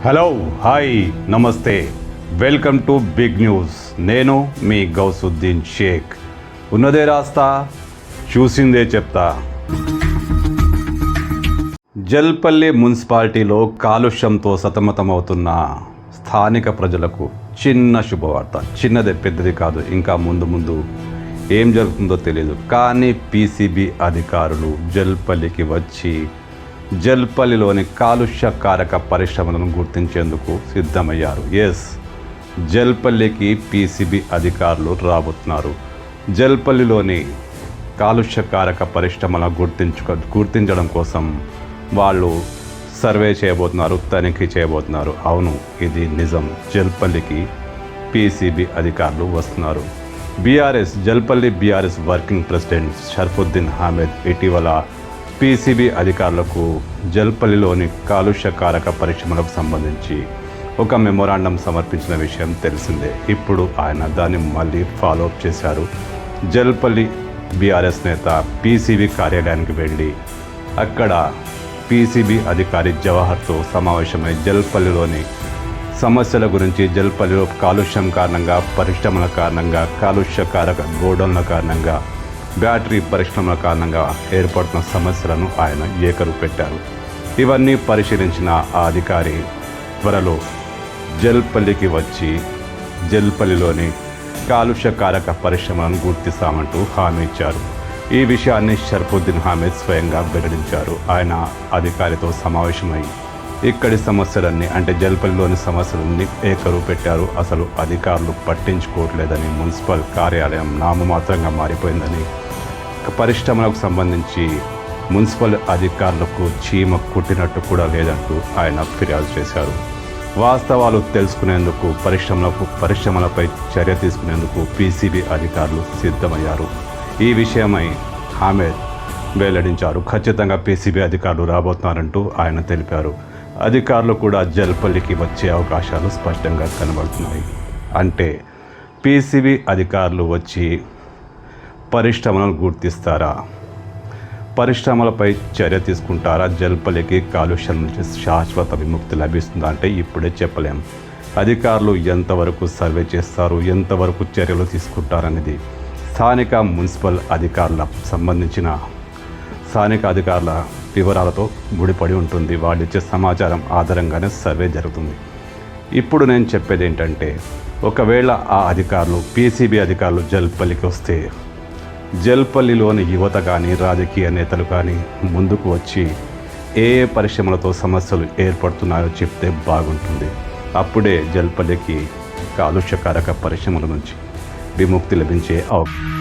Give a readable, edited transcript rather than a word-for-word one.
Hello hi నమస్తే welcome to big news. నేను మీ గౌసుద్దీన్ షేక్. ఉన్నదే రాస్తా, చూసిందే చెప్తా. జల్పల్లి మున్సిపాలిటీలో కాలుష్యంతో సతమతమవుతున్న స్థానిక ప్రజలకు చిన్న శుభవార్త. చిన్నదే, పెద్దది కాదు. ఇంకా ముందు ఏం జరుగుతుందో తెలియదు. కానీ పీసీబీ అధికారులు జల్పల్లికి వచ్చి జల్పల్లిలోని కాలుష్యకారక పరిశ్రమలను గుర్తించేందుకు సిద్ధమయ్యారు. ఎస్, జల్పల్లికి పీసీబీ అధికారులు రాబోతున్నారు. జల్పల్లిలోని కాలుష్యకారక పరిశ్రమలను గుర్తించడం కోసం వాళ్ళు సర్వే చేయబోతున్నారు, తనిఖీ చేయబోతున్నారు. అవును, ఇది నిజం. జల్పల్లికి పీసీబీ అధికారులు వస్తున్నారు. Jalpally BRS working president Sharfuddin Ahmed ఇటీవల పీసీబీ అధికారులకు జల్పల్లిలోని కాలుష్యకారక పరిశ్రమలకు సంబంధించి ఒక మెమోరాండం సమర్పించిన విషయం తెలిసిందే. ఇప్పుడు ఆయన దాన్ని మళ్ళీ ఫాలోఅప్ చేశారు. జల్పల్లి బీఆర్ఎస్ నేత పీసీబీ కార్యాలయానికి వెళ్ళి అక్కడ పీసీబీ అధికారి జవహర్తో సమావేశమై జల్పల్లిలోని సమస్యల గురించి, జల్పల్లిలో కాలుష్యం కారణంగా, పరిశ్రమల కారణంగా, కాలుష్యకారక గోడౌన్ల కారణంగా, బ్యాటరీ పరిశ్రమల కారణంగా ఏర్పడుతున్న సమస్యలను ఆయన ఏకరు పెట్టారు. ఇవన్నీ పరిశీలించిన ఆ అధికారి త్వరలో జల్పల్లికి వచ్చి జల్పల్లిలోని కాలుష్యకారక పరిశ్రమలను గుర్తిస్తామంటూ హామీ ఇచ్చారు. ఈ విషయాన్ని షర్ఫుద్దీన్ అహ్మద్ స్వయంగా వెల్లడించారు. ఆయన అధికారితో సమావేశమై ఇక్కడి సమస్యలన్నీ, అంటే జల్పల్లిలోని సమస్యలన్నీ ఏకరువు పెట్టారు. అసలు అధికారులు పట్టించుకోవట్లేదని, మున్సిపల్ కార్యాలయం నామమాత్రంగా మారిపోయిందని, పరిశ్రమలకు సంబంధించి మున్సిపల్ అధికారులకు చీమ కుట్టినట్టు కూడా లేదంటూ ఆయన ఫిర్యాదు చేశారు. వాస్తవాలు తెలుసుకునేందుకు, పరిశ్రమలపై చర్య తీసుకునేందుకు పీసీబీ అధికారులు సిద్ధమయ్యారు. ఈ విషయమై అహ్మద్ వెల్లడించారు. ఖచ్చితంగా పీసీబీ అధికారులు రాబోతున్నారంటూ ఆయన తెలిపారు. అధికారులు కూడా జల్పల్లికి వచ్చే అవకాశాలు స్పష్టంగా కనబడుతున్నాయి. అంటే పీసీబీ అధికారులు వచ్చి పరిశ్రమలను గుర్తిస్తారా, పరిశ్రమలపై చర్య తీసుకుంటారా, జల్పల్లికి కాలుష్యం నుంచి శాశ్వత విముక్తి లభిస్తుందా అంటే ఇప్పుడే చెప్పలేం. అధికారులు ఎంతవరకు సర్వే చేస్తారు, ఎంతవరకు చర్యలు తీసుకుంటారనేది స్థానిక మున్సిపల్ అధికారుల వివరాలతో ముడిపడి ఉంటుంది. వాళ్ళు ఇచ్చే సమాచారం ఆధారంగానే సర్వే జరుగుతుంది. ఇప్పుడు నేను చెప్పేది ఏంటంటే, ఒకవేళ ఆ అధికారులు, పీసీబీ అధికారులు జల్పల్లికి వస్తే జల్పల్లిలోని యువత కానీ, రాజకీయ నేతలు కానీ ముందుకు వచ్చి ఏ పరిశ్రమలతో సమస్యలు ఏర్పడుతున్నాయో చెప్తే బాగుంటుంది. అప్పుడే జల్పల్లికి కాలుష్యకారక పరిశ్రమల నుంచి విముక్తి లభించే అవకాశం.